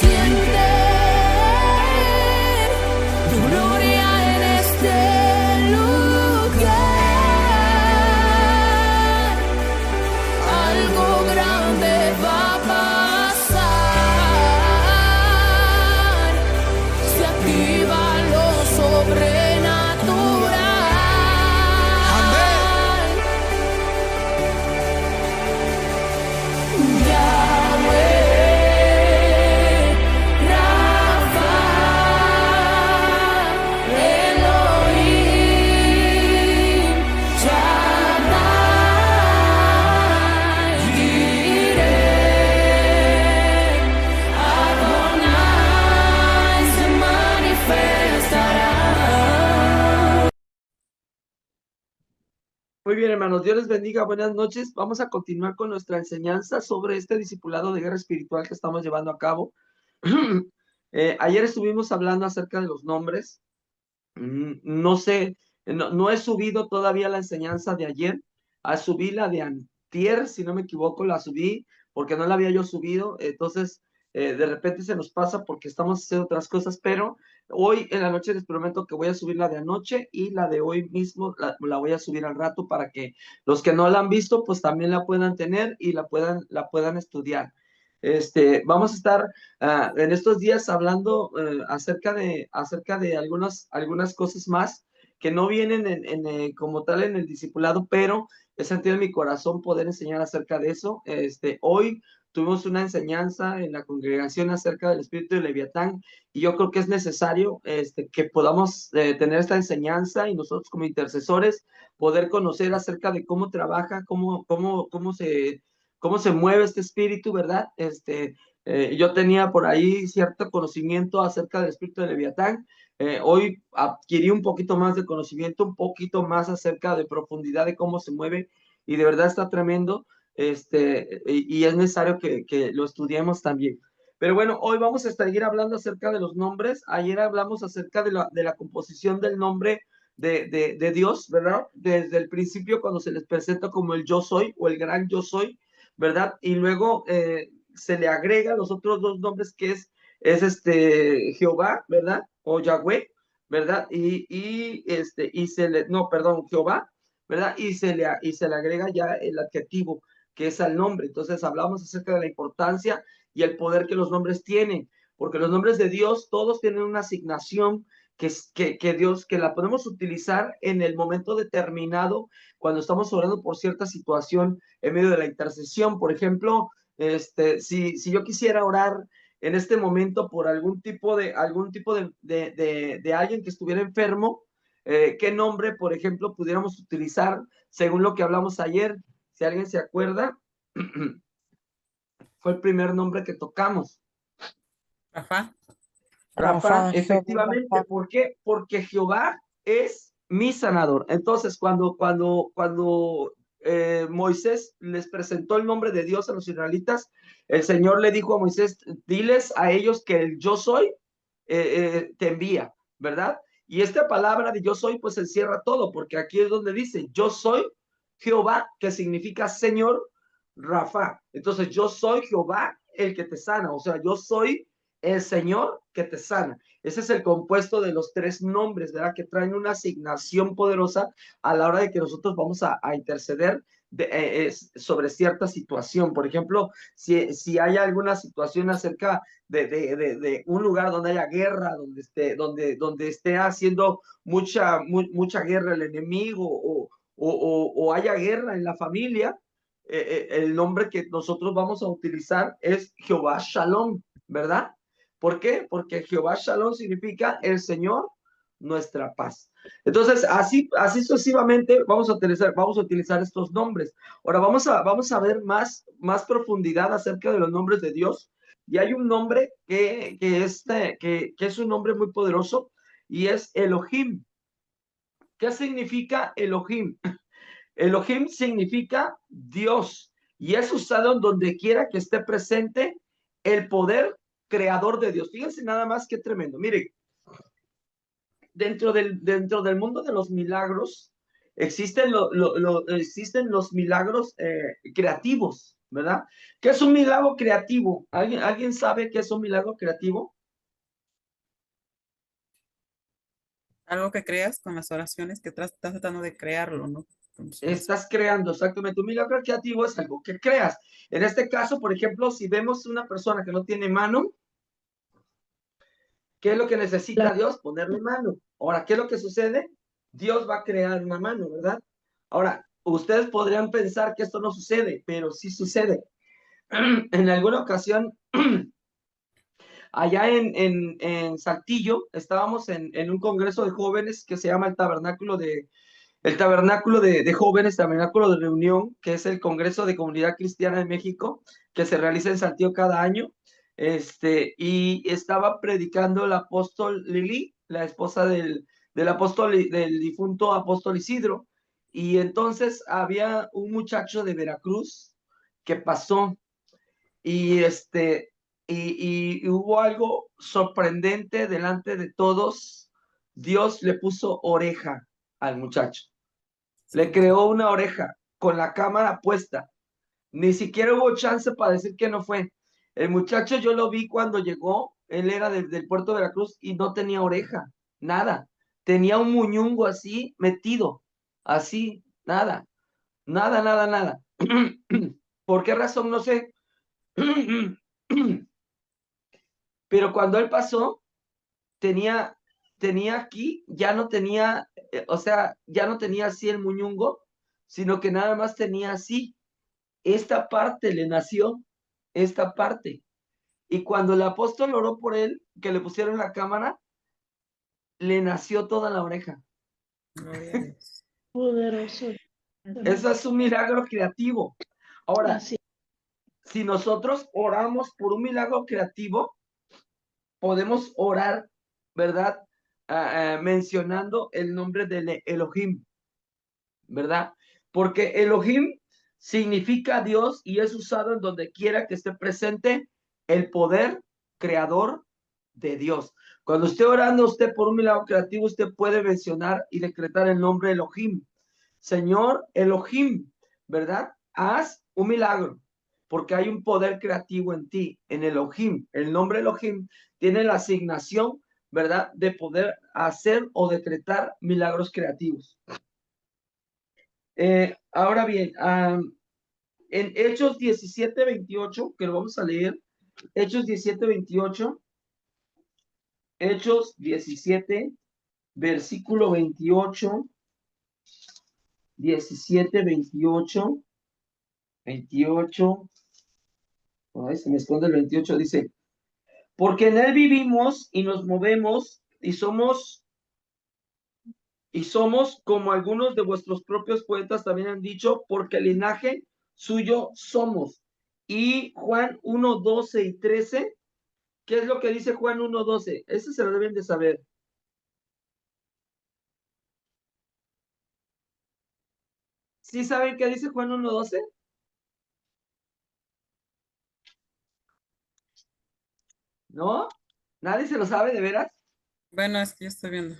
siente tu gloria en este lugar. Algo grande va a pasar. Se activa lo sobrenatural. Yahweh, Rafa, Elohim, Shaddai, Jireh, Adonai se manifestará. Muy bien, hermanos, Dios les bendiga, buenas noches. Vamos a continuar con nuestra enseñanza sobre este discipulado de guerra espiritual que estamos llevando a cabo. Ayer estuvimos hablando acerca de los nombres. No sé, no he subido todavía la enseñanza de ayer. Subí la de antier, si no me equivoco, la subí porque no la había yo subido. Entonces, de repente se nos pasa porque estamos haciendo otras cosas, pero hoy en la noche les prometo que voy a subir la de anoche y la de hoy mismo la voy a subir al rato para que los que no la han visto, pues también la puedan tener y la puedan estudiar. Vamos a estar en estos días hablando acerca de algunas cosas más que no vienen como tal en el discipulado, pero he sentido en mi corazón poder enseñar acerca de eso. Hoy tuvimos una enseñanza en la congregación acerca del espíritu de Leviatán y yo creo que es necesario que podamos tener esta enseñanza y nosotros como intercesores poder conocer acerca de cómo trabaja, cómo se mueve este espíritu, ¿verdad? Yo tenía por ahí cierto conocimiento acerca del espíritu de Leviatán. Hoy adquirí un poquito más de conocimiento, un poquito más acerca de profundidad de cómo se mueve y de verdad está tremendo. Y es necesario que lo estudiemos también. Pero bueno, hoy vamos a seguir hablando acerca de los nombres. Ayer hablamos acerca de la composición del nombre de Dios, ¿verdad? Desde el principio, cuando se les presenta como el yo soy o el gran yo soy, ¿verdad? Y luego se le agrega los otros dos nombres que es Jehová, ¿verdad? O Yahweh, ¿verdad? No, perdón, Jehová, ¿verdad? Y se le agrega ya el adjetivo que es al nombre. Entonces hablamos acerca de la importancia y el poder que los nombres tienen, porque los nombres de Dios todos tienen una asignación que Dios, que la podemos utilizar en el momento determinado cuando estamos orando por cierta situación en medio de la intercesión. Por ejemplo, si yo quisiera orar en este momento por algún tipo de alguien que estuviera enfermo, ¿qué nombre, por ejemplo, pudiéramos utilizar según lo que hablamos ayer? Si alguien se acuerda, fue el primer nombre que tocamos. Rafa. Rafa, Rafa, efectivamente. Rafa. ¿Por qué? Porque Jehová es mi sanador. Entonces, cuando Moisés les presentó el nombre de Dios a los israelitas, el Señor le dijo a Moisés, diles a ellos que el yo soy te envía, ¿verdad? Y esta palabra de yo soy, pues encierra todo, porque aquí es donde dice, yo soy Jehová, que significa Señor Rafa. Entonces, yo soy Jehová, el que te sana. O sea, yo soy el Señor que te sana. Ese es el compuesto de los tres nombres, ¿verdad? Que traen una asignación poderosa a la hora de que nosotros vamos a interceder sobre cierta situación. Por ejemplo, si hay alguna situación acerca de un lugar donde haya guerra, donde esté haciendo mucha guerra el enemigo o haya guerra en la familia, el nombre que nosotros vamos a utilizar es Jehová Shalom, ¿verdad? ¿Por qué? Porque Jehová Shalom significa el Señor, nuestra paz. Entonces, así sucesivamente vamos a utilizar estos nombres. Ahora vamos a ver más profundidad acerca de los nombres de Dios. Y hay un nombre que es un nombre muy poderoso y es Elohim. ¿Qué significa Elohim? Elohim significa Dios y es usado en donde quiera que esté presente el poder creador de Dios. Fíjense nada más qué tremendo. Miren, dentro del mundo de los milagros existen los milagros creativos, ¿verdad? ¿Qué es un milagro creativo? ¿Alguien sabe qué es un milagro creativo? Algo que creas con las oraciones que estás tratando de crearlo, ¿no? Con tus oraciones. Estás creando, exactamente. Un milagro creativo es algo que creas. En este caso, por ejemplo, si vemos una persona que no tiene mano, ¿qué es lo que necesita Dios? Ponerle mano. Ahora, ¿qué es lo que sucede? Dios va a crear una mano, ¿verdad? Ahora, ustedes podrían pensar que esto no sucede, pero sí sucede. En alguna ocasión, allá en Saltillo, estábamos en un congreso de jóvenes que se llama el tabernáculo de jóvenes, tabernáculo de reunión, que es el Congreso de Comunidad Cristiana de México, que se realiza en Saltillo cada año. Y estaba predicando el apóstol Lili, la esposa del apóstol, del difunto apóstol Isidro. Y entonces había un muchacho de Veracruz que pasó y hubo algo sorprendente delante de todos. Dios le puso oreja al muchacho. Le Sí, sí. creó una oreja con la cámara puesta. Ni siquiera hubo chance para decir que no fue. El muchacho yo lo vi cuando llegó, él era del puerto de Veracruz y no tenía oreja, nada. Tenía un muñungo así metido, así, nada, nada, nada, nada. ¿Por qué razón? No sé. Pero cuando él pasó, tenía, tenía aquí, ya no tenía, o sea, ya no tenía así el muñungo, sino que nada más tenía así. Esta parte le nació, esta parte. Y cuando el apóstol oró por él, que le pusieron la cámara, le nació toda la oreja. Gloria a Dios. Poderoso. Eso es un milagro creativo. Ahora, Así. si nosotros oramos por un milagro creativo, podemos orar, ¿verdad? Mencionando el nombre de Elohim, ¿verdad? Porque Elohim significa Dios y es usado en donde quiera que esté presente el poder creador de Dios. Cuando esté orando usted por un milagro creativo, usted puede mencionar y decretar el nombre Elohim. Señor Elohim, ¿verdad? Haz un milagro, porque hay un poder creativo en ti, en Elohim. El nombre Elohim tiene la asignación, ¿verdad? De poder hacer o decretar milagros creativos. Ahora bien, en Hechos 17:28, que lo vamos a leer, Hechos 17:28, Hechos 17, versículo 28, 17, 28, 28, ay, se me esconde el 28, dice, porque en él vivimos y nos movemos y somos como algunos de vuestros propios poetas también han dicho, porque el linaje suyo somos. Y Juan 1, 12 y 13, ¿qué es lo que dice Juan 1, 12? Ese se lo deben de saber. ¿Sí saben qué dice Juan 1, 12? ¿No? ¿Nadie se lo sabe de veras? Bueno, es que yo estoy viendo.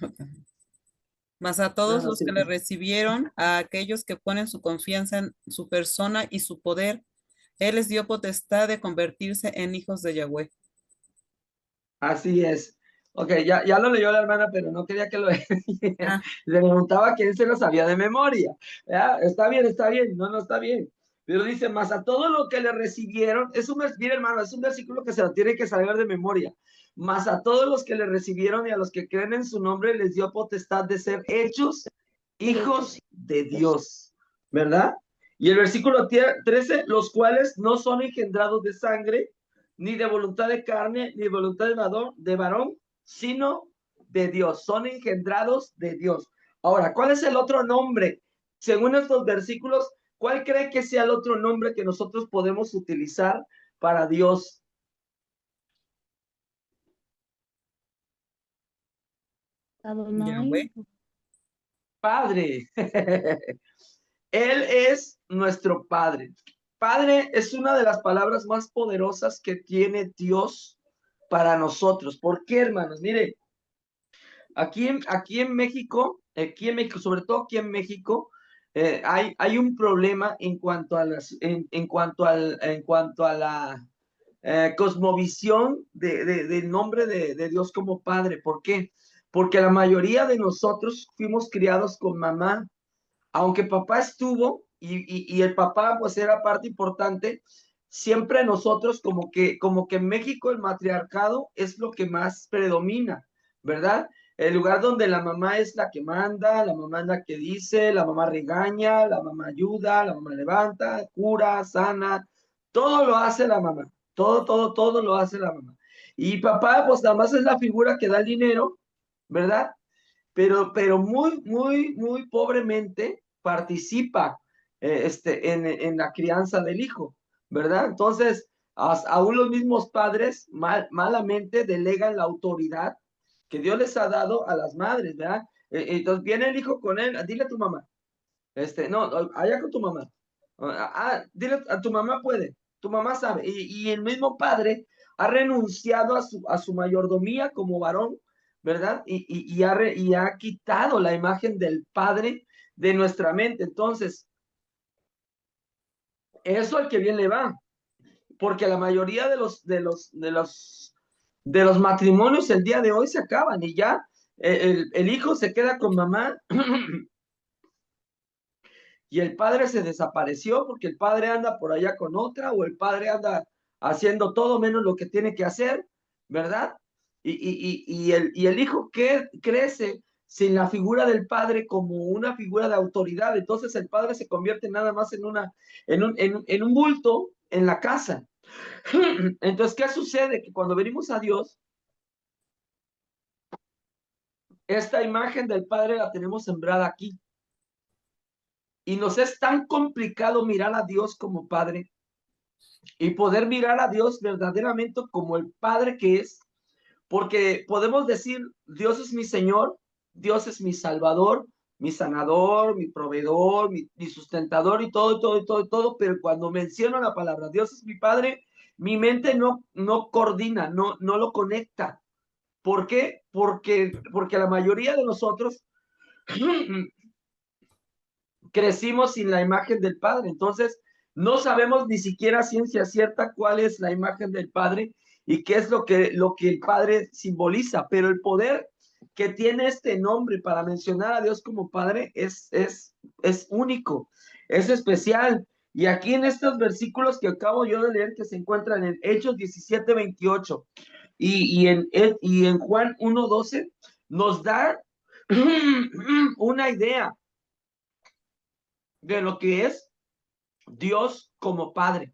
Mas a todos Bueno, los sí. que le recibieron, a aquellos que ponen su confianza en su persona y su poder, Él les dio potestad de convertirse en hijos de Yahweh. Así es. Ok, ya lo leyó la hermana, pero no quería que lo leyera. Ah, Le preguntaba quién se lo sabía de memoria. Ya, está bien, no está bien. Pero dice, más a todo lo que le recibieron, mire hermano, es un versículo que se lo tiene que saber de memoria. Más a todos los que le recibieron y a los que creen en su nombre les dio potestad de ser hechos hijos de Dios, ¿verdad? Y el versículo 13, los cuales no son engendrados de sangre, ni de voluntad de carne, ni de voluntad de varón, sino de Dios. Son engendrados de Dios. Ahora, ¿cuál es el otro nombre? Según estos versículos, ¿cuál cree que sea el otro nombre que nosotros podemos utilizar para Dios? Yahweh. Adonai. Padre. Él es nuestro Padre. Padre es una de las palabras más poderosas que tiene Dios para nosotros. ¿Por qué, hermanos? Mire, aquí en México, sobre todo aquí en México, hay un problema en cuanto a en cuanto a la cosmovisión del nombre de Dios como Padre. ¿Por qué? Porque la mayoría de nosotros fuimos criados con mamá, aunque papá estuvo y el papá pues era parte importante. Siempre nosotros como que en México el matriarcado es lo que más predomina, ¿verdad? El lugar donde la mamá es la que manda, la mamá es la que dice, la mamá regaña, la mamá ayuda, la mamá levanta, cura, sana, todo lo hace la mamá, todo lo hace la mamá. Y papá pues nada más es la figura que da el dinero, ¿verdad? Pero muy pobremente participa en la crianza del hijo, ¿verdad? Entonces, aún los mismos padres malamente delegan la autoridad que Dios les ha dado a las madres, ¿verdad? Entonces viene el hijo con él, dile a tu mamá, no, allá con tu mamá, dile a tu mamá puede, tu mamá sabe, y el mismo padre ha renunciado a su mayordomía como varón, ¿verdad? Y ha quitado la imagen del padre de nuestra mente. Entonces, eso al que bien le va, porque la mayoría de los matrimonios el día de hoy se acaban y ya el hijo se queda con mamá y el padre se desapareció porque el padre anda por allá con otra o el padre anda haciendo todo menos lo que tiene que hacer, ¿verdad? Y el hijo que crece sin la figura del padre como una figura de autoridad, entonces el padre se convierte nada más en un bulto en la casa. Entonces, ¿qué sucede? Que cuando venimos a Dios, esta imagen del padre la tenemos sembrada aquí. Y nos es tan complicado mirar a Dios como padre y poder mirar a Dios verdaderamente como el Padre que es, porque podemos decir, Dios es mi Señor, Dios es mi Salvador, mi sanador, mi proveedor, mi sustentador y todo, pero cuando menciono la palabra Dios es mi Padre, mi mente no coordina, no lo conecta. ¿Por qué? Porque la mayoría de nosotros crecimos sin la imagen del Padre. Entonces, no sabemos ni siquiera a ciencia cierta cuál es la imagen del Padre y qué es lo que el Padre simboliza. Pero el poder que tiene este nombre para mencionar a Dios como Padre es único, es especial. Y aquí en estos versículos que acabo yo de leer, que se encuentran en Hechos 17:28 y en Juan 1:12, nos da una idea de lo que es Dios como Padre.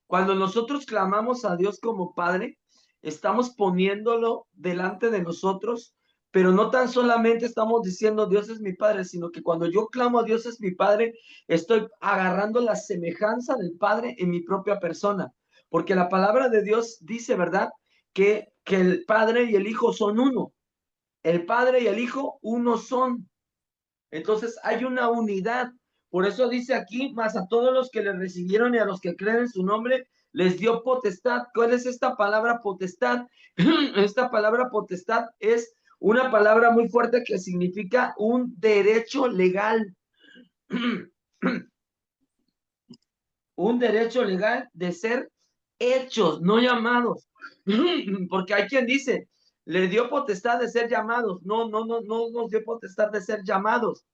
Cuando nosotros clamamos a Dios como Padre, estamos poniéndolo delante de nosotros, pero no tan solamente estamos diciendo Dios es mi Padre, sino que cuando yo clamo a Dios es mi Padre, estoy agarrando la semejanza del Padre en mi propia persona, porque la palabra de Dios dice, ¿verdad? Que el Padre y el Hijo son uno. El Padre y el Hijo uno son. Entonces hay una unidad. Por eso dice aquí, más a todos los que le recibieron y a los que creen en su nombre, les dio potestad. ¿Cuál es esta palabra potestad? Esta palabra potestad es una palabra muy fuerte que significa un derecho legal. Un derecho legal de ser hechos, no llamados. Porque hay quien dice, le dio potestad de ser llamados. No nos dio potestad de ser llamados.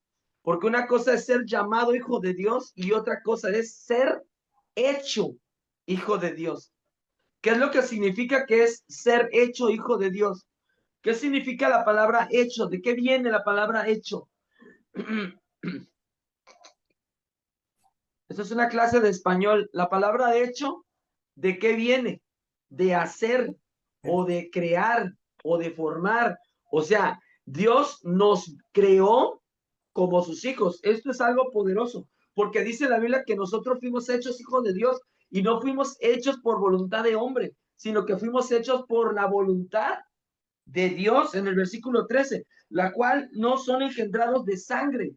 Porque una cosa es ser llamado hijo de Dios y otra cosa es ser hecho hijo de Dios. ¿Qué es lo que significa que es ser hecho hijo de Dios? ¿Qué significa la palabra hecho? ¿De qué viene la palabra hecho? Eso es una clase de español. La palabra hecho, ¿de qué viene? De hacer o de crear o de formar. O sea, Dios nos creó como sus hijos. Esto es algo poderoso, porque dice la Biblia que nosotros fuimos hechos hijos de Dios y no fuimos hechos por voluntad de hombre, sino que fuimos hechos por la voluntad de Dios en el versículo 13, la cual no son engendrados de sangre,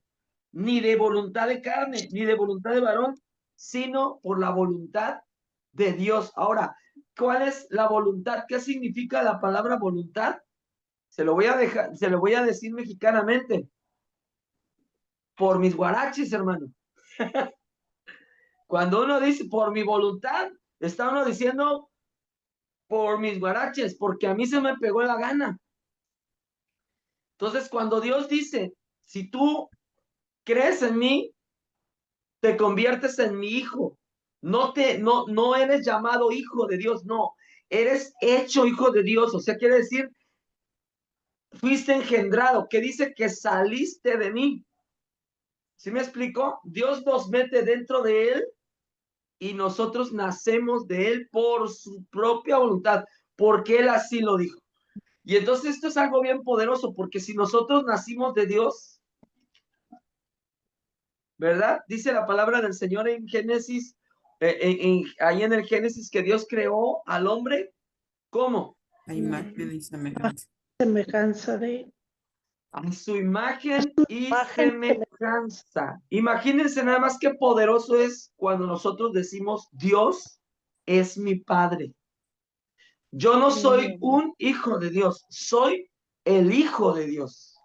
ni de voluntad de carne, ni de voluntad de varón, sino por la voluntad de Dios. Ahora, ¿cuál es la voluntad? ¿Qué significa la palabra voluntad? Se lo voy a decir mexicanamente. por mis guaraches, hermano. Cuando uno dice por mi voluntad, está uno diciendo por mis guaraches, porque a mí se me pegó la gana. Entonces, cuando Dios dice, si tú crees en mí, te conviertes en mi hijo. No eres llamado hijo de Dios, no. Eres hecho hijo de Dios. O sea, quiere decir, fuiste engendrado, que dice que saliste de mí. ¿Sí me explico? Dios nos mete dentro de él y nosotros nacemos de él por su propia voluntad, porque él así lo dijo. Y entonces esto es algo bien poderoso, porque si nosotros nacimos de Dios, ¿verdad? Dice la palabra del Señor en Génesis, ahí en el Génesis, que Dios creó al hombre, ¿cómo? A imagen y semejanza. Semejanza de A su imagen y imagen. semejanza. Imagínense nada más qué poderoso es cuando nosotros decimos, Dios es mi Padre. Yo no soy un hijo de Dios, soy el hijo de Dios.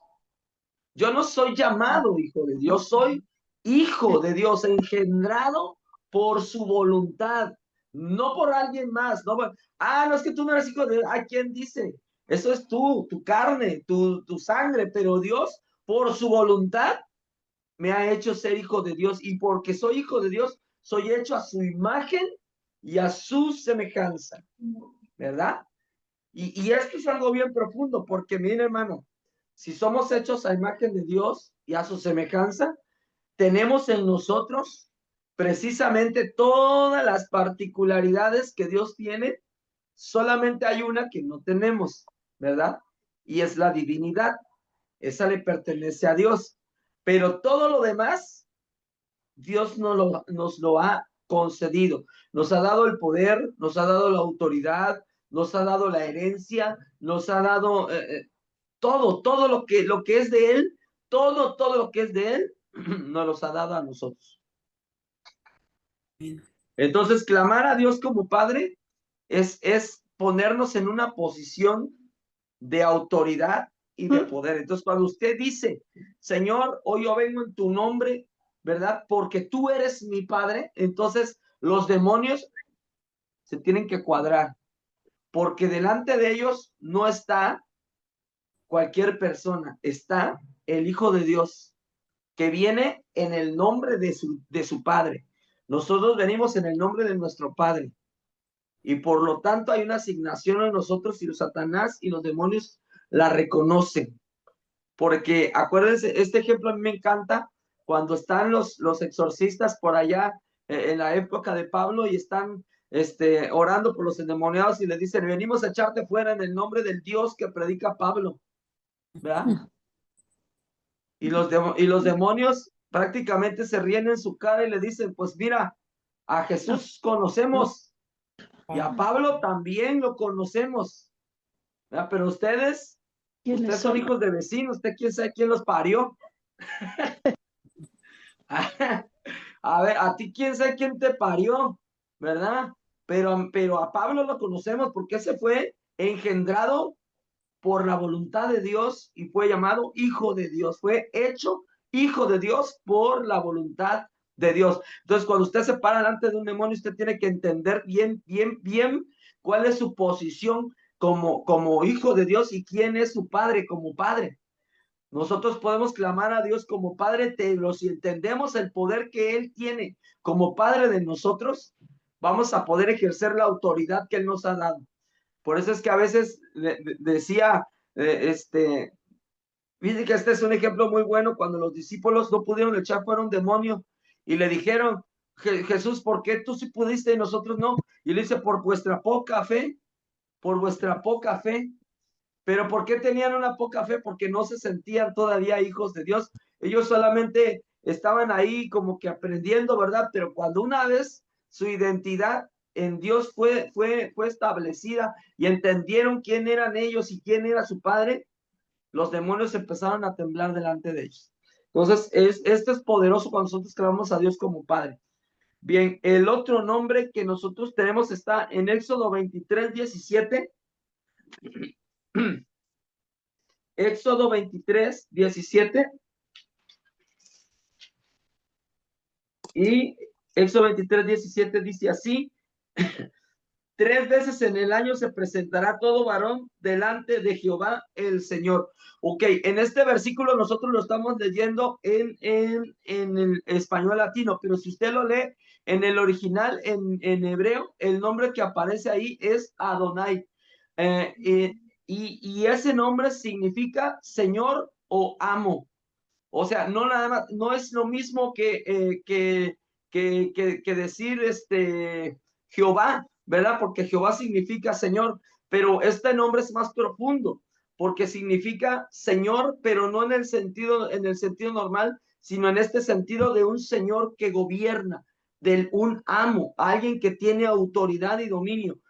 Yo no soy llamado hijo de Dios, soy hijo de Dios, engendrado por su voluntad, no por alguien más. No, no es que tú no eres hijo de Dios. ¿Quién dice? Eso es tú, tu carne, tu sangre, pero Dios, por su voluntad, me ha hecho ser hijo de Dios. Y porque soy hijo de Dios, soy hecho a su imagen y a su semejanza, ¿verdad? Y esto es algo bien profundo, porque mire, hermano, si somos hechos a imagen de Dios y a su semejanza, tenemos en nosotros precisamente todas las particularidades que Dios tiene. Solamente hay una que no tenemos, ¿verdad? Y es la divinidad. Esa le pertenece a Dios. Pero todo lo demás, Dios nos lo ha concedido. Nos ha dado el poder, nos ha dado la autoridad, nos ha dado la herencia, nos ha dado todo lo que es de Él, todo lo que es de Él, nos los ha dado a nosotros. Amén. Entonces, clamar a Dios como Padre es ponernos en una posición de autoridad y de poder. Entonces, cuando usted dice, Señor, hoy yo vengo en tu nombre, ¿verdad? Porque tú eres mi Padre, entonces los demonios se tienen que cuadrar, porque delante de ellos no está cualquier persona, está el Hijo de Dios, que viene en el nombre de su Padre. Nosotros venimos en el nombre de nuestro Padre. Y por lo tanto hay una asignación en nosotros y los Satanás y los demonios la reconocen. Porque acuérdense, este ejemplo a mí me encanta cuando están los exorcistas por allá en la época de Pablo y están orando por los endemoniados y le dicen, venimos a echarte fuera en el nombre del Dios que predica Pablo, ¿verdad? Y los demonios prácticamente se ríen en su cara y le dicen, pues mira, a Jesús conocemos y a Pablo también lo conocemos, ¿verdad? Pero ustedes son hijos de vecinos, usted quién sabe quién los parió. A ver, a ti quién sabe quién te parió, ¿verdad? Pero a Pablo lo conocemos porque ese fue engendrado por la voluntad de Dios y fue llamado hijo de Dios, fue hecho hijo de Dios por la voluntad de Dios. Entonces, cuando usted se para delante de un demonio, usted tiene que entender bien cuál es su posición como hijo de Dios y quién es su padre como padre. Nosotros podemos clamar a Dios como Padre, pero si entendemos el poder que Él tiene como Padre de nosotros, vamos a poder ejercer la autoridad que Él nos ha dado. Por eso es que a veces decía, dice que este es un ejemplo muy bueno, cuando los discípulos no pudieron echar fuera un demonio y le dijeron, Jesús, ¿por qué tú sí pudiste y nosotros no? Y le dice, por vuestra poca fe, por vuestra poca fe. Pero ¿por qué tenían una poca fe? Porque no se sentían todavía hijos de Dios. Ellos solamente estaban ahí como que aprendiendo, ¿verdad? Pero cuando una vez su identidad en Dios fue establecida y entendieron quién eran ellos y quién era su padre, los demonios empezaron a temblar delante de ellos. Entonces, esto es poderoso cuando nosotros clamamos a Dios como Padre. Bien, el otro nombre que nosotros tenemos está en Éxodo 23:17. Éxodo 23:17. Y Éxodo 23:17 dice así: 3 veces en el año se presentará todo varón delante de Jehová el Señor. Ok, en este versículo nosotros lo estamos leyendo en el español latino, pero si usted lo lee en el original, en hebreo, el nombre que aparece ahí es Adonai. Y ese nombre significa Señor o amo. O sea, no nada más, no es lo mismo que decir Jehová, ¿verdad? Porque Jehová significa Señor, pero este nombre es más profundo, porque significa Señor, pero no en el sentido normal, sino en este sentido de un Señor que gobierna, de un amo, alguien que tiene autoridad y dominio.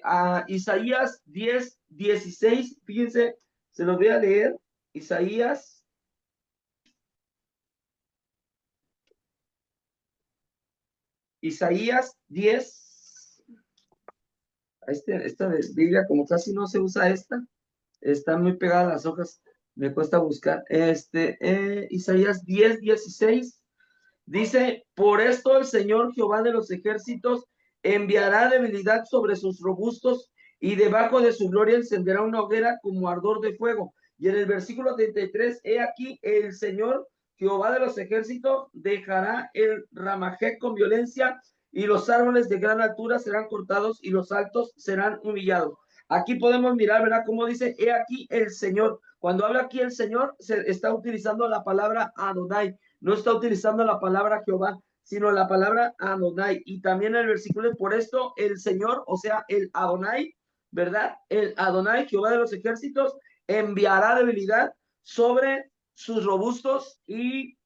A Isaías 10:16, fíjense, se los voy a leer. Isaías 10, esta Biblia, como casi no se usa está muy pegada a las hojas, me cuesta buscar. Isaías 10:16 dice: por esto el Señor Jehová de los ejércitos enviará debilidad sobre sus robustos, y debajo de su gloria encenderá una hoguera como ardor de fuego. Y en el versículo 33, he aquí el Señor Jehová de los ejércitos dejará el ramajé con violencia, y los árboles de gran altura serán cortados y los altos serán humillados. Aquí podemos mirar, ¿verdad? Cómo dice, he aquí el Señor. Cuando habla aquí el Señor, se está utilizando la palabra Adonai, no está utilizando la palabra Jehová, sino la palabra Adonai. Y también el versículo, por esto el Señor, o sea, el Adonai, ¿verdad? El Adonai, Jehová de los ejércitos, enviará debilidad sobre sus robustos, y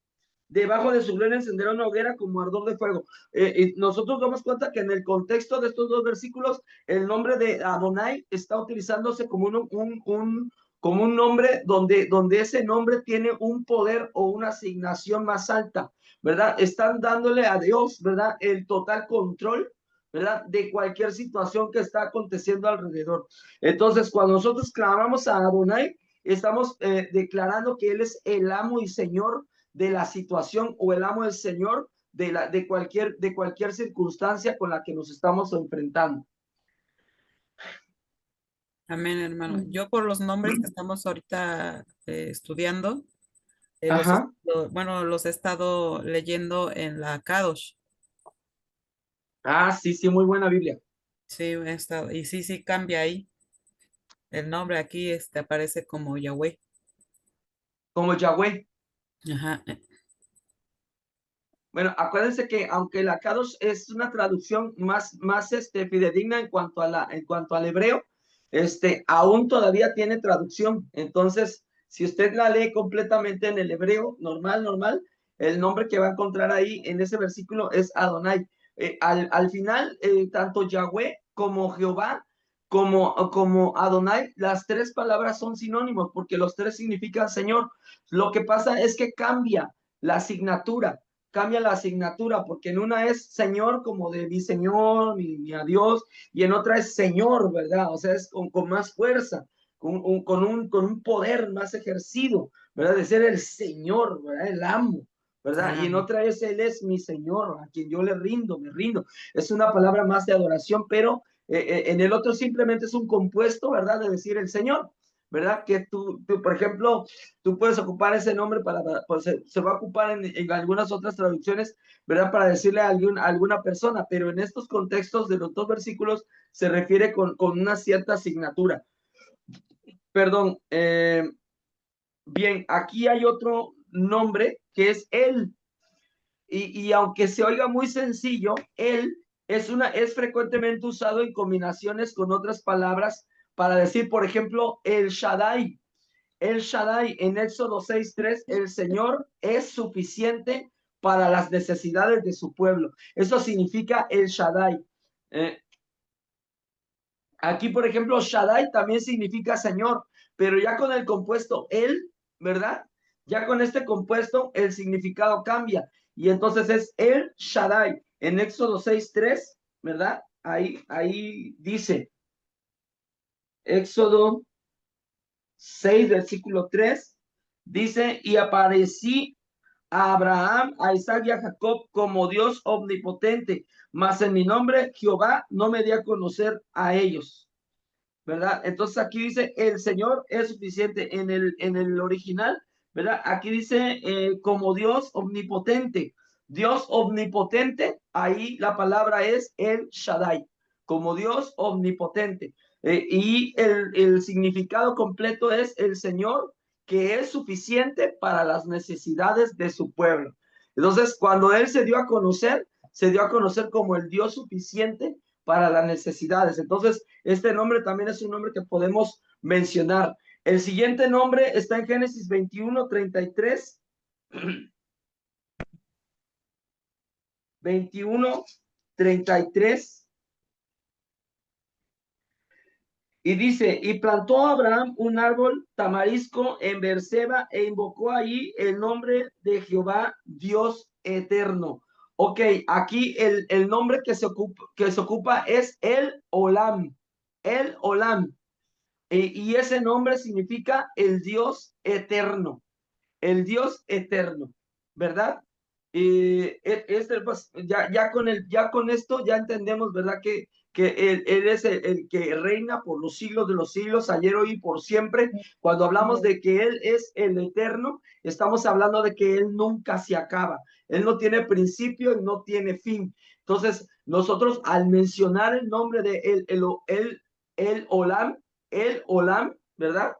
debajo de su gloria encenderá una hoguera como ardor de fuego. Y nosotros damos cuenta que en el contexto de estos dos versículos, el nombre de Adonai está utilizándose como como un nombre donde ese nombre tiene un poder o una asignación más alta, ¿verdad? Están dándole a Dios, ¿verdad? El total control, ¿verdad? De cualquier situación que está aconteciendo alrededor. Entonces, cuando nosotros clamamos a Adonai, estamos declarando que Él es el amo y Señor de la situación, o el amo del Señor de cualquier circunstancia con la que nos estamos enfrentando. Amén, hermano. Yo por los nombres que estamos ahorita estudiando, Ajá. bueno, los he estado leyendo en la Kadosh. Ah, sí, sí, muy buena Biblia. Sí, he estado, y sí, sí cambia ahí. El nombre aquí aparece como Yahweh. Como Yahweh. Ajá. Bueno, acuérdense que aunque la Kadosh es una traducción más fidedigna en cuanto al hebreo, aún todavía tiene traducción. Entonces, si usted la lee completamente en el hebreo normal, el nombre que va a encontrar ahí en ese versículo es Adonai. Al final, tanto Yahweh como Jehová, como Adonai, las tres palabras son sinónimos, porque los tres significan Señor. Lo que pasa es que la asignatura cambia la asignatura, porque en una es Señor como de mi Señor, mi Dios, y en otra es Señor, ¿verdad? O sea, es con más fuerza, con un poder más ejercido, ¿verdad? De ser el Señor, ¿verdad? El amo, ¿verdad? Y Ah, en otra es Él es mi Señor, a quien yo le rindo, me rindo. Es una palabra más de adoración, pero en el otro simplemente es un compuesto, ¿verdad? De decir el Señor. ¿Verdad? Que por ejemplo, tú puedes ocupar ese nombre pues se va a ocupar en algunas otras traducciones, ¿verdad? Para decirle a alguna persona, pero en estos contextos de los dos versículos se refiere con una cierta asignatura. Perdón, bien, aquí hay otro nombre que es Él, y aunque se oiga muy sencillo, Él es frecuentemente usado en combinaciones con otras palabras para decir, por ejemplo, el Shaddai. El Shaddai en Éxodo 6:3, el Señor es suficiente para las necesidades de su pueblo. Eso significa el Shaddai. Eh, Aquí, por ejemplo, Shaddai también significa Señor, pero ya con el compuesto el, ¿verdad? Ya con este compuesto el significado cambia. Y entonces es el Shaddai. En Éxodo 6:3, ¿verdad? Ahí dice, Éxodo 6, versículo 3, dice, y aparecí a Abraham, a Isaac y a Jacob como Dios omnipotente, mas en mi nombre Jehová no me di a conocer a ellos, ¿verdad? Entonces aquí dice, el Señor es suficiente en el original, ¿verdad? Aquí dice, como Dios omnipotente. Dios omnipotente, ahí la palabra es el Shaddai, como Dios omnipotente. Y el significado completo es el Señor que es suficiente para las necesidades de su pueblo. Entonces, cuando Él se dio a conocer como el Dios suficiente para las necesidades. Entonces, este nombre también es un nombre que podemos mencionar. El siguiente nombre está en Génesis 21:33. 21:33. Y dice, y plantó Abraham un árbol tamarisco en Beerseba e invocó allí el nombre de Jehová, Dios eterno. Ok, aquí el nombre que se ocupa es el Olam. El Olam. Y ese nombre significa el Dios eterno, ¿verdad? Pues, ya con esto ya entendemos, ¿verdad? Que él es el que reina por los siglos de los siglos, ayer, hoy y por siempre. Cuando hablamos de que Él es el eterno, estamos hablando de que Él nunca se acaba. Él no tiene principio y no tiene fin. Entonces, nosotros al mencionar el nombre de el Olam, el Olam, ¿verdad?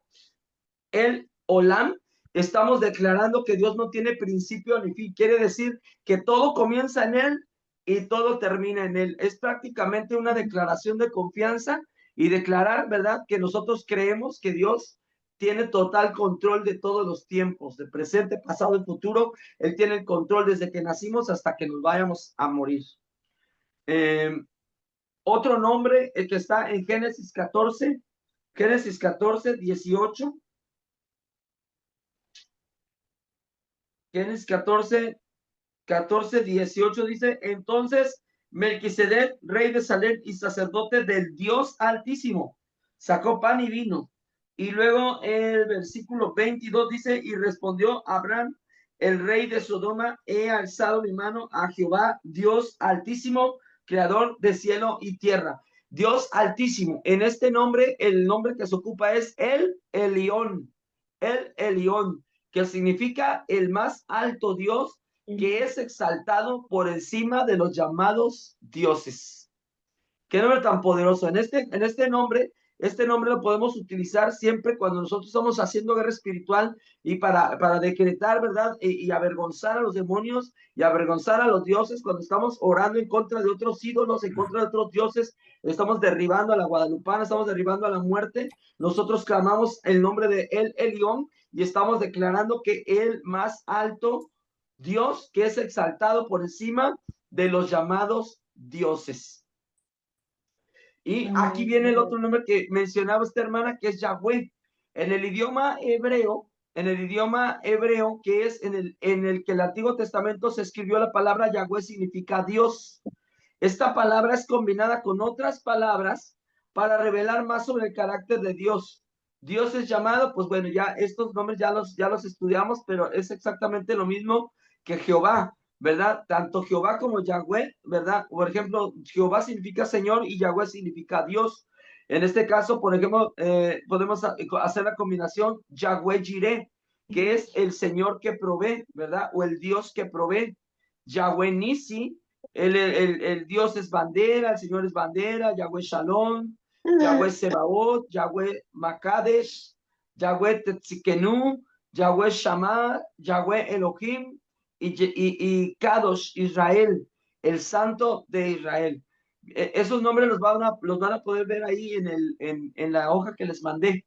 El Olam, estamos declarando que Dios no tiene principio ni fin. Quiere decir que todo comienza en Él y todo termina en Él. Es prácticamente una declaración de confianza y declarar, ¿verdad?, que nosotros creemos que Dios tiene total control de todos los tiempos, de presente, pasado y futuro. Él tiene el control desde que nacimos hasta que nos vayamos a morir. Eh, Otro nombre, el que está en Génesis 14, 18. Génesis 14, 18 dice, entonces Melquisedec, rey de Salem y sacerdote del Dios Altísimo, sacó pan y vino. Y luego el versículo 22 dice, y respondió Abraham, el rey de Sodoma, he alzado mi mano a Jehová, Dios Altísimo, creador de cielo y tierra. Dios Altísimo, en este nombre, el nombre que se ocupa es el Elión, que significa el más alto Dios, que es exaltado por encima de los llamados dioses. Qué nombre tan poderoso. Este nombre lo podemos utilizar siempre cuando nosotros estamos haciendo guerra espiritual y para decretar, ¿verdad? Y avergonzar a los demonios y avergonzar a los dioses cuando estamos orando en contra de otros ídolos, en contra de otros dioses, estamos derribando a la guadalupana, estamos derribando a la muerte. Nosotros clamamos el nombre de El Elión y estamos declarando que el más alto Dios, que es exaltado por encima de los llamados dioses. Y aquí viene el otro nombre que mencionaba esta hermana, que es Yahweh. En el idioma hebreo, que es en el que el Antiguo Testamento se escribió la palabra Yahweh, significa Dios. Esta palabra es combinada con otras palabras para revelar más sobre el carácter de Dios. Dios es llamado, pues bueno, ya estos nombres ya los estudiamos, pero es exactamente lo mismo que Jehová, ¿verdad? Tanto Jehová como Yahweh, ¿verdad? Por ejemplo, Jehová significa Señor y Yahweh significa Dios. En este caso, por ejemplo, podemos hacer la combinación Yahweh Jireh, que es el Señor que provee, ¿verdad? O el Dios que provee. Yahweh Nisi, el Dios es bandera, el Señor es bandera, Yahweh Shalom, Yahweh Sebaot, Yahweh Makadesh, Yahweh Tetzikenu, Yahweh Shammah, Yahweh Elohim y Kadosh Israel, el Santo de Israel. Esos nombres los van a poder ver ahí en la hoja que les mandé,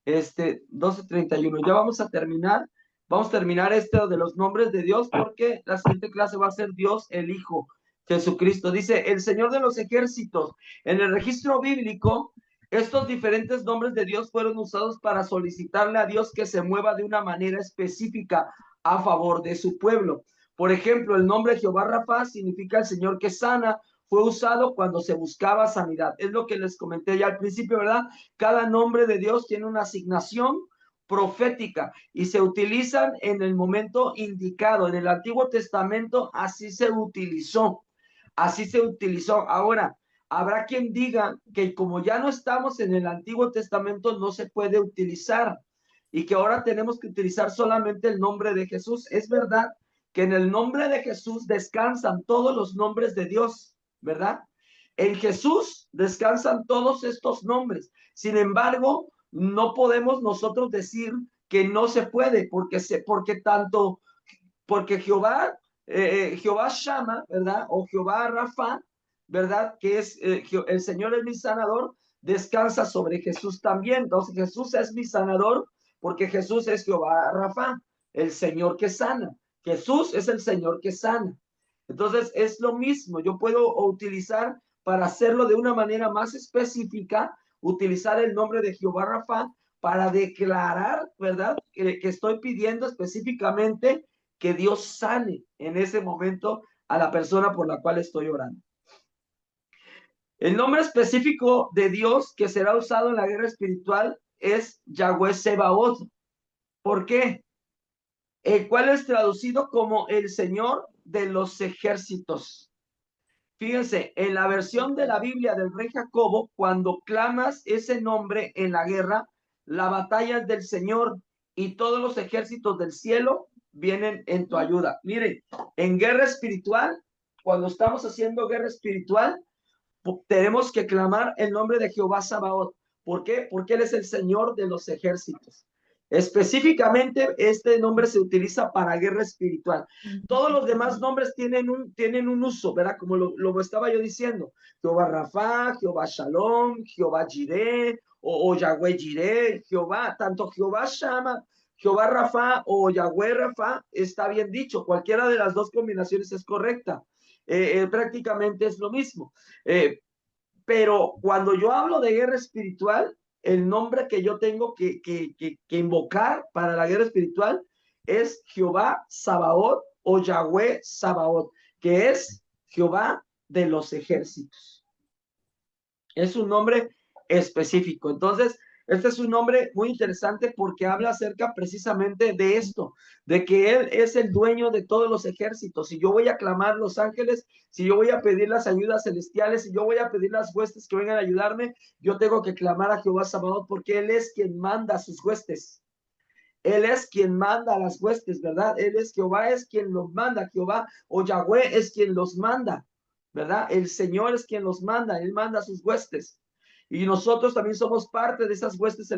12:31. Ya vamos a terminar. Vamos a terminar esto de los nombres de Dios porque la siguiente clase va a ser Dios el Hijo, Jesucristo. Dice, el Señor de los ejércitos. En el registro bíblico, estos diferentes nombres de Dios fueron usados para solicitarle a Dios que se mueva de una manera específica a favor de su pueblo. Por ejemplo, el nombre Jehová Rafa significa el Señor que sana. Fue usado cuando se buscaba sanidad. Es lo que les comenté ya al principio, ¿verdad? Cada nombre de Dios tiene una asignación, profética y se utilizan en el momento indicado. En el Antiguo Testamento así se utilizó, así se utilizó. Ahora, habrá quien diga que como ya no estamos en el Antiguo Testamento, no se puede utilizar y que ahora tenemos que utilizar solamente el nombre de Jesús. Es verdad que en el nombre de Jesús descansan todos los nombres de Dios, ¿verdad? En Jesús descansan todos estos nombres. Sin embargo, no podemos nosotros decir que no se puede, porque Jehová Shama, ¿verdad? O Jehová Rafa, ¿verdad? Que es el Señor es mi sanador, descansa sobre Jesús también. Entonces Jesús es mi sanador porque Jesús es Jehová Rafa, el Señor que sana. Jesús es el Señor que sana. Entonces es lo mismo, yo puedo utilizar para hacerlo de una manera más específica, utilizar el nombre de Jehová Rafa para declarar, ¿verdad? Que estoy pidiendo específicamente que Dios sane en ese momento a la persona por la cual estoy orando. El nombre específico de Dios que será usado en la guerra espiritual es Yahweh Sebaot. ¿Por qué? El cual es traducido como el Señor de los ejércitos. Fíjense, en la versión de la Biblia del rey Jacobo, cuando clamas ese nombre en la guerra, la batalla es del Señor y todos los ejércitos del cielo vienen en tu ayuda. Miren, en guerra espiritual, cuando estamos haciendo guerra espiritual, tenemos que clamar el nombre de Jehová Sabaoth. ¿Por qué? Porque Él es el Señor de los ejércitos. Específicamente, este nombre se utiliza para guerra espiritual. Todos los demás nombres tienen un uso, ¿verdad? Como lo estaba yo diciendo. Jehová Rafa, Jehová Shalom, Jehová Jireh, o Yahweh Jireh, Jehová, tanto Jehová Shama, Jehová Rafa o Yahweh Rafa, está bien dicho. Cualquiera de las dos combinaciones es correcta. Prácticamente es lo mismo. Pero cuando yo hablo de guerra espiritual, el nombre que yo tengo que invocar para la guerra espiritual es Jehová Sabaoth o Yahweh Sabaoth, que es Jehová de los ejércitos. Es un nombre específico. Entonces, este es un nombre muy interesante porque habla acerca precisamente de esto, de que Él es el dueño de todos los ejércitos. Si yo voy a clamar los ángeles, si yo voy a pedir las ayudas celestiales, si yo voy a pedir las huestes que vengan a ayudarme, yo tengo que clamar a Jehová Sabaoth porque Él es quien manda a sus huestes. Él es quien manda a las huestes, ¿verdad? Él es Jehová, es quien los manda. Jehová o Yahweh es quien los manda, ¿verdad? El Señor es quien los manda, Él manda a sus huestes. Y nosotros también somos parte de esas huestes,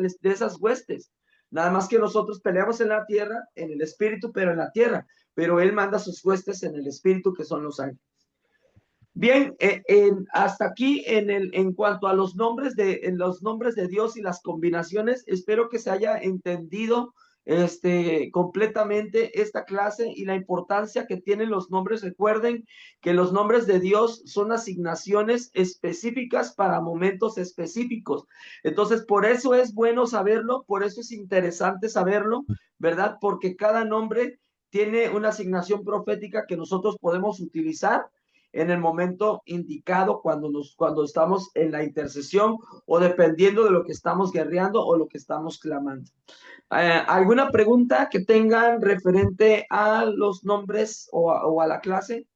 Nada más que nosotros peleamos en la tierra, en el espíritu, pero en la tierra. Pero Él manda sus huestes en el espíritu, que son los ángeles. Bien, hasta aquí en cuanto a los nombres de Dios y las combinaciones, espero que se haya entendido completamente esta clase y la importancia que tienen los nombres. Recuerden que los nombres de Dios son asignaciones específicas para momentos específicos. Entonces, por eso es bueno saberlo, por eso es interesante saberlo, ¿verdad? Porque cada nombre tiene una asignación profética que nosotros podemos utilizar en el momento indicado cuando estamos en la intercesión o dependiendo de lo que estamos guerreando o lo que estamos clamando. ¿Alguna pregunta que tengan referente a los nombres o a la clase?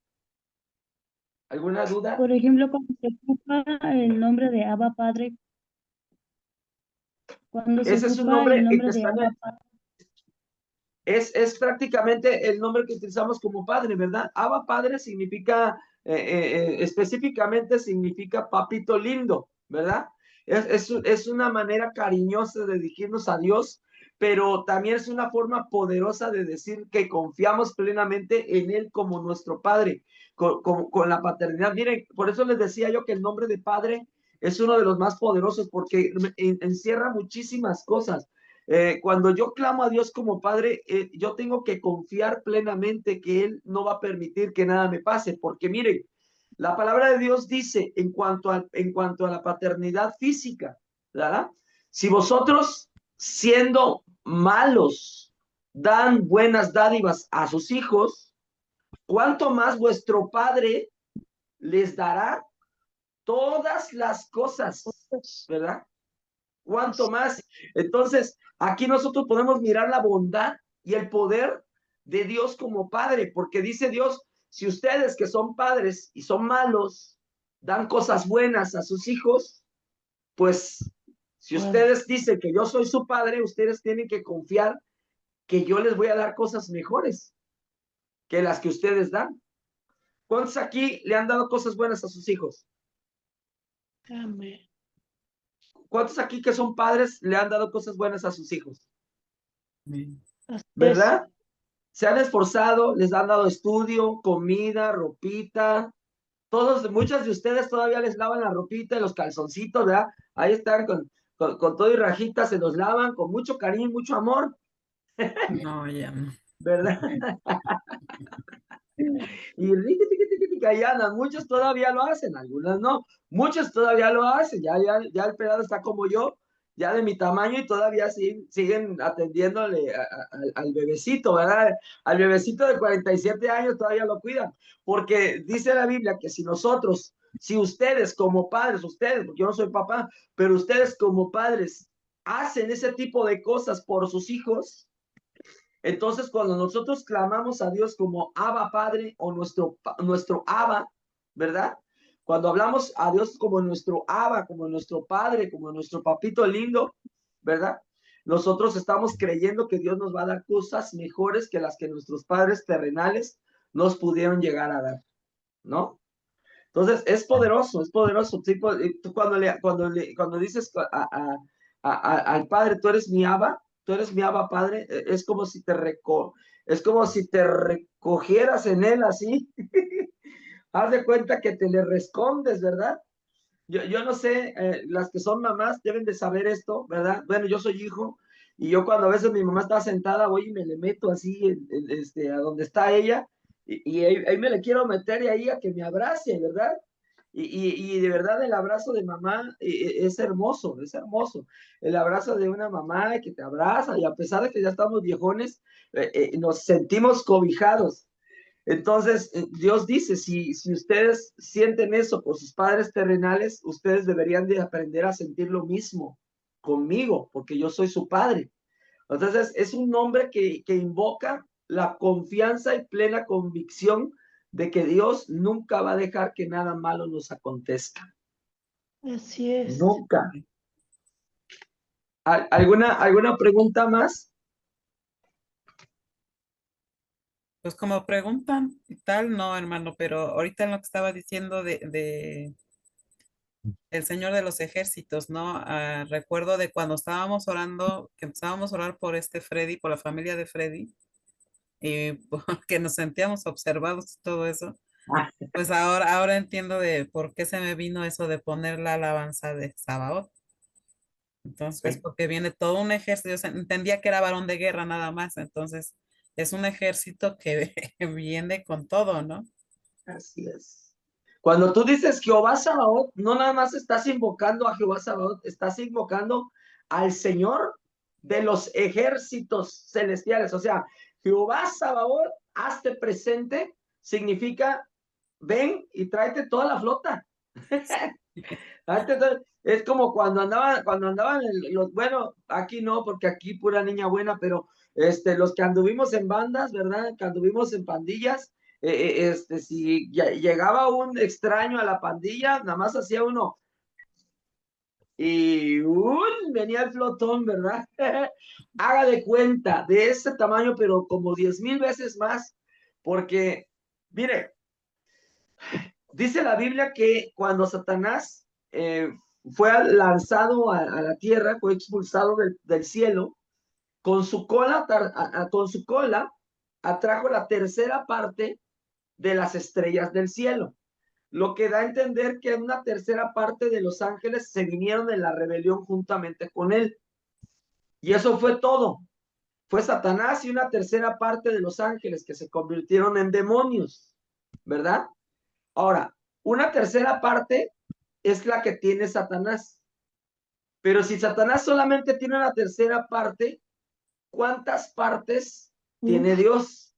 ¿Alguna duda? Por ejemplo, cuando se ocupa el nombre de Abba Padre, cuando se Ese es un ocupa nombre el que nombre de está en Abba Padre, es prácticamente el nombre que utilizamos como padre, ¿verdad? Abba Padre significa, específicamente significa papito lindo, ¿verdad? Es una manera cariñosa de dirigirnos a Dios, pero también es una forma poderosa de decir que confiamos plenamente en Él como nuestro Padre, con la paternidad. Miren, por eso les decía yo que el nombre de Padre es uno de los más poderosos porque encierra muchísimas cosas. Cuando yo clamo a Dios como Padre, yo tengo que confiar plenamente que Él no va a permitir que nada me pase, porque miren, la palabra de Dios dice en cuanto a la paternidad física, ¿verdad? Si vosotros siendo malos dan buenas dádivas a sus hijos, ¿cuánto más vuestro Padre les dará todas las cosas, ¿verdad? ¿Cuánto más? Entonces, aquí nosotros podemos mirar la bondad y el poder de Dios como padre, porque dice Dios, si ustedes que son padres y son malos, dan cosas buenas a sus hijos, pues si ustedes dicen que yo soy su padre, ustedes tienen que confiar que yo les voy a dar cosas mejores que las que ustedes dan. ¿Cuántos aquí le han dado cosas buenas a sus hijos? Amén. ¿Cuántos aquí que son padres le han dado cosas buenas a sus hijos? Amén. Así es. ¿Verdad? Se han esforzado, les han dado estudio, comida, ropita. Todos, muchas de ustedes todavía les lavan la ropita y los calzoncitos, ¿verdad? Ahí están con todo y rajitas, se los lavan con mucho cariño, mucho amor, No, ya no. ¿verdad? Y riqui, tiqui, tiqui, tiqui, ahí andan. Muchos todavía lo hacen, algunas no. Muchos todavía lo hacen. Ya el pelado está como yo, ya de mi tamaño y todavía siguen atendiéndole al bebecito, ¿verdad? Al bebecito de 47 años todavía lo cuidan. Porque dice la Biblia que si ustedes como padres, ustedes, porque yo no soy papá, pero ustedes como padres hacen ese tipo de cosas por sus hijos, entonces, cuando nosotros clamamos a Dios como Abba Padre o nuestro Abba, ¿verdad? Cuando hablamos a Dios como nuestro Abba, como nuestro Padre, como nuestro papito lindo, ¿verdad? Nosotros estamos creyendo que Dios nos va a dar cosas mejores que las que nuestros padres terrenales nos pudieron llegar a dar, ¿no? Entonces, es poderoso, es poderoso. Tipo, tú cuando dices al Padre, tú eres mi Abba, tú eres mi Abba Padre, es como si es como si te recogieras en él así. Haz de cuenta que te le respondes, ¿verdad? Yo no sé, las que son mamás deben de saber esto, ¿verdad? Bueno, yo soy hijo y yo cuando a veces mi mamá está sentada, voy y me le meto así a donde está ella y ahí me le quiero meter y ahí a que me abrace, ¿verdad? Y de verdad el abrazo de mamá es hermoso, es hermoso. El abrazo de una mamá que te abraza y a pesar de que ya estamos viejones, nos sentimos cobijados. Entonces, Dios dice, si ustedes sienten eso por sus padres terrenales, ustedes deberían de aprender a sentir lo mismo conmigo, porque yo soy su padre. Entonces, es un nombre que invoca la confianza y plena convicción de que Dios nunca va a dejar que nada malo nos acontezca. Así es. Nunca. ¿Alguna pregunta más? Pues como preguntan y tal, no, hermano, pero ahorita en lo que estaba diciendo de el Señor de los Ejércitos, ¿no? Recuerdo de cuando estábamos orando, que empezábamos a orar por este Freddy, por la familia de Freddy, y que nos sentíamos observados y todo eso. Ah, Pues ahora entiendo de por qué se me vino eso de poner la alabanza de Sabaoth. Entonces, porque viene todo un ejército, entendía que era varón de guerra nada más, entonces es un ejército que viene con todo, ¿no? así es. Cuando tú dices Jehová Sabaoth, no nada más estás invocando a Jehová Sabaoth, estás invocando al Señor de los ejércitos celestiales. O sea, Jehová Sabaoth, hazte presente, significa ven y tráete toda la flota. Es como cuando andaban bueno, aquí no, porque aquí pura niña buena, pero los que anduvimos en bandas, ¿verdad? Que anduvimos en pandillas, si llegaba un extraño a la pandilla, nada más hacía uno y venía el flotón, ¿verdad? Haga de cuenta, de ese tamaño, pero como 10,000 veces más, porque, mire, dice la Biblia que cuando Satanás fue lanzado a la tierra, fue expulsado del cielo, con su cola atrajo la tercera parte de las estrellas del cielo, lo que da a entender que una tercera parte de los ángeles se vinieron en la rebelión juntamente con él. Y eso fue todo. Fue Satanás y una tercera parte de los ángeles que se convirtieron en demonios, ¿verdad? Ahora, una tercera parte es la que tiene Satanás. Pero si Satanás solamente tiene una tercera parte, ¿cuántas partes tiene Dios?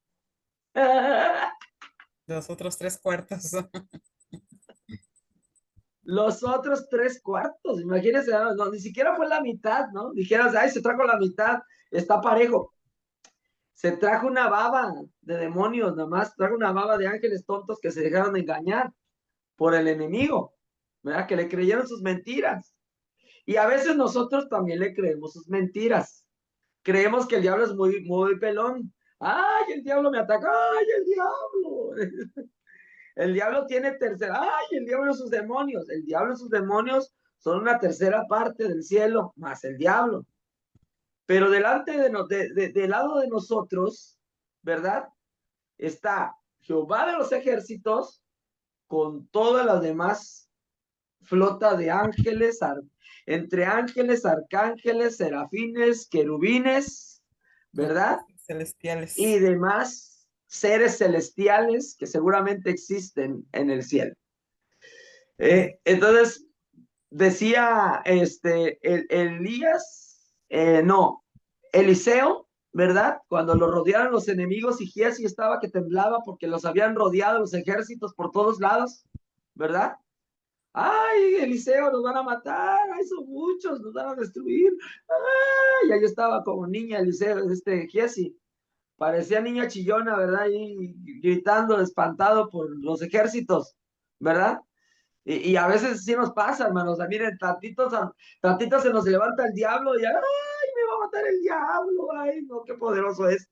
Los otros 3/4. Los otros 3/4, imagínense, no, ni siquiera fue la mitad, ¿no? Dijeras, ay, se trajo la mitad, está parejo. Se trajo una baba de demonios, nomás trajo una baba de ángeles tontos que se dejaron engañar por el enemigo, ¿verdad? Que le creyeron sus mentiras. Y a veces nosotros también le creemos sus mentiras. Creemos que el diablo es muy, muy pelón. Ay, el diablo me ataca. Ay, el diablo. El diablo tiene tercera. Ay, el diablo y sus demonios. El diablo y sus demonios son una tercera parte del cielo, más el diablo. Pero delante del lado de nosotros, ¿verdad? Está Jehová de los ejércitos con todas las demás flota de ángeles, entre ángeles, arcángeles, serafines, querubines, ¿verdad? Celestiales. Y demás seres celestiales que seguramente existen en el cielo. Entonces, decía Eliseo, ¿verdad? Cuando lo rodearon los enemigos y Giezi estaba que temblaba porque los habían rodeado los ejércitos por todos lados, ¿verdad? Ay, Eliseo, nos van a matar, ay, son muchos, nos van a destruir. Ay, ahí estaba como niña Eliseo, Giezi. Parecía niña chillona, ¿verdad? Y gritando, espantado por los ejércitos, ¿verdad? Y a veces sí nos pasa, hermanos. Miren, tantito se nos levanta el diablo y ¡ay, me va a matar el diablo! ¡Ay, no, qué poderoso es!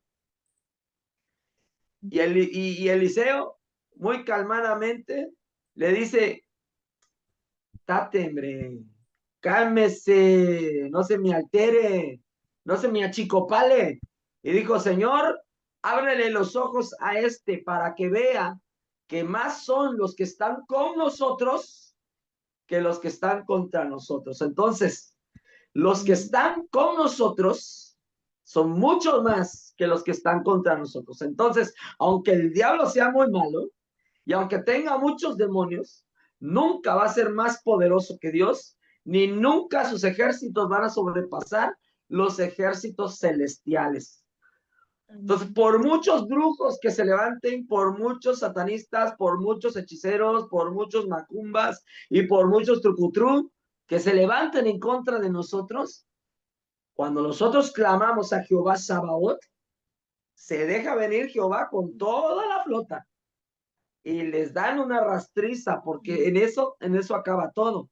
Y Eliseo, muy calmadamente, le dice, tate, hombre, cálmese, no se me altere, no se me achicopale. Y dijo, Señor, ábrele los ojos a para que vea que más son los que están con nosotros que los que están contra nosotros. Entonces, los que están con nosotros son mucho más que los que están contra nosotros. Entonces, aunque el diablo sea muy malo y aunque tenga muchos demonios, nunca va a ser más poderoso que Dios, ni nunca sus ejércitos van a sobrepasar los ejércitos celestiales. Entonces, por muchos brujos que se levanten, por muchos satanistas, por muchos hechiceros, por muchos macumbas y por muchos trucutrú que se levanten en contra de nosotros, cuando nosotros clamamos a Jehová Sabaoth, se deja venir Jehová con toda la flota y les dan una rastriza, porque en eso acaba todo.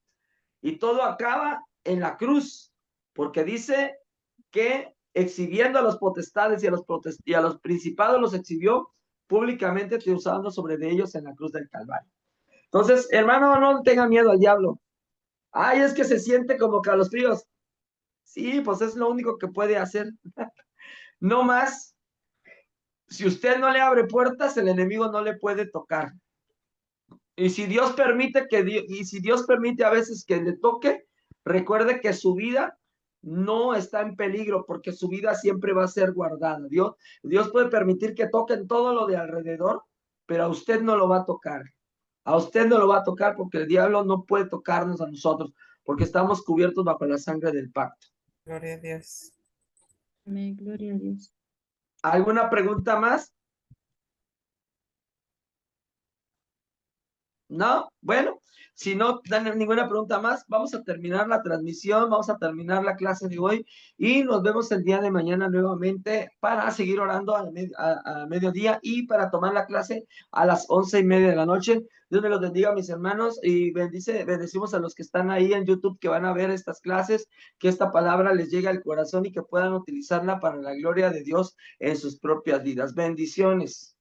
Y todo acaba en la cruz, porque dice que exhibiendo a los potestades y a los principados los exhibió públicamente triunfando sobre de ellos en la cruz del Calvario. Entonces, hermano, no tenga miedo al diablo. Ay, es que se siente como calosfríos. Sí, pues es lo único que puede hacer. No más. Si usted no le abre puertas, el enemigo no le puede tocar. Y si Dios permite si Dios permite a veces que le toque, recuerde que su vida no está en peligro porque su vida siempre va a ser guardada. Dios puede permitir que toquen todo lo de alrededor, pero a usted no lo va a tocar. A usted no lo va a tocar porque el diablo no puede tocarnos a nosotros porque estamos cubiertos bajo la sangre del pacto. Gloria a Dios. Amén, gloria a Dios. ¿Alguna pregunta más? ¿No? Bueno, si no dan ninguna pregunta más, vamos a terminar la transmisión, vamos a terminar la clase de hoy y nos vemos el día de mañana nuevamente para seguir orando a mediodía y para tomar la clase a las 11:30 de la noche. Dios me los bendiga, mis hermanos, y bendecimos a los que están ahí en YouTube que van a ver estas clases, que esta palabra les llegue al corazón y que puedan utilizarla para la gloria de Dios en sus propias vidas. Bendiciones.